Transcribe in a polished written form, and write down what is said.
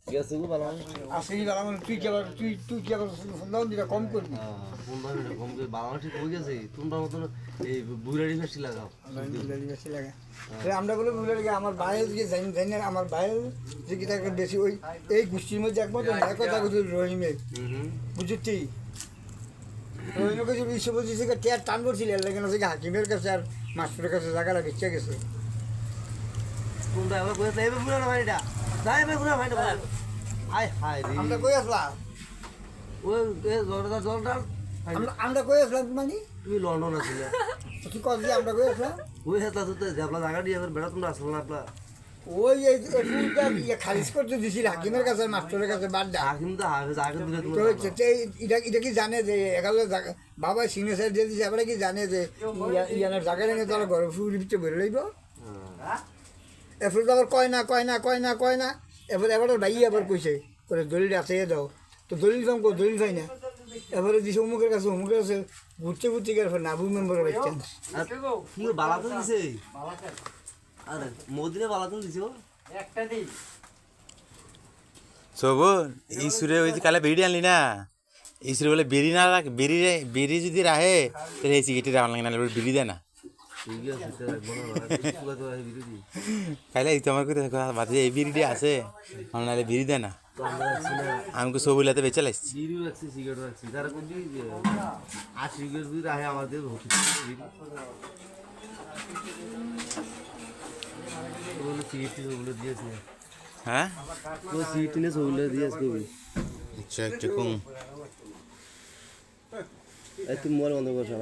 গেছে গো বালা আসেই বালা মানে তুই কি আবার ফোন দিটা কম করবি। ফোন দাও না কম করে বালা ঠিক হয়ে গেছে তোমরা মতন এই বুড়াড়ি বেশি লাগাও বেশি লাগে আমরা বলে বুঝলে লাগে আমার ভাইয়ের যে জানি না আমার ভাইয়ের যে কি থাকে বেশি ওই এই গোষ্ঠীর মধ্যে একমাত্র এক কথা বলছি রহিমে বুঝছি রহিমকে যে বিশ্ব বলছি সে টেয়ার টান করছিল এর লাগে না সে হাকিমের কাছে আর মাস্টারের কাছে জায়গাটা বেঁচে গেছে। তোমরা এবার কইতে এবার বুড়া ভাইটা যাই এবার বুড়া ভাইটা আয় হায় রে আমরা কই আসলাম ওই জলটা আমরা কই আসলাম মানে তুমি লন্ডন আছিলে কি কথা আমরা কই আসলাম ওই হেতা তো জাবলা জায়গা দিয়ে এবার বেড়া তোমরা আসলে না আপলা ওই এই ফুলটা খারিজ করতে দিছিল হাকিমের কাছে মাস্টারের কাছে বাদ দা হাকিম তো হাফেজ আগে দিলে তো তোমরা এটা কি জানে যে এগালো বাবা সিগনেচার দিয়ে দিচ্ছে এবারে কি জানে যে ইয়ানের জায়গা নিয়ে তোরা ঘরে ফুল দিতে বেরো লইব এরপর তো আবার কয় না এবার ভাই আবার কইছে করে দলিল আছে দাও তো দলিল দাম দলিল পাই না এবারে দিছে অমুকের কাছে ঘুরতে গেলে নাবু মেম্বারের বাচ্চা কি বালা তো দিছে আরে মোদিনে বালা তো দিছে একটা দিই শোভন এই সুরে ওই যে কালে বেরি আনলি না এই সুরে বলে বেরি না রাখ বেরি যদি রাহে তাহলে এই সিগারেট রাখা লাগে না বেরি দেয় না ঠিক আছে তো রাখবো না পুরা তো বিরোধী কালে এই তোমার করে বাদে এই বিড়ি আছে আমার নাহলে বিড়ি দেয় না তো আমরা রাখছি না আমাকে সবুলাতে বেঁচে লাগছি বিড়িও রাখছি সিগারেট রাখছি যারা কোনটি আর সিগারেট যদি রাখে আমাদের ভর্তি ওগুলো সিগারেট ওগুলো দিয়েছে হ্যাঁ তো সিগারেট নিয়ে ওগুলো দিয়েছে আচ্ছা একটু কম এই তুমি মোবাইল বন্ধ করছো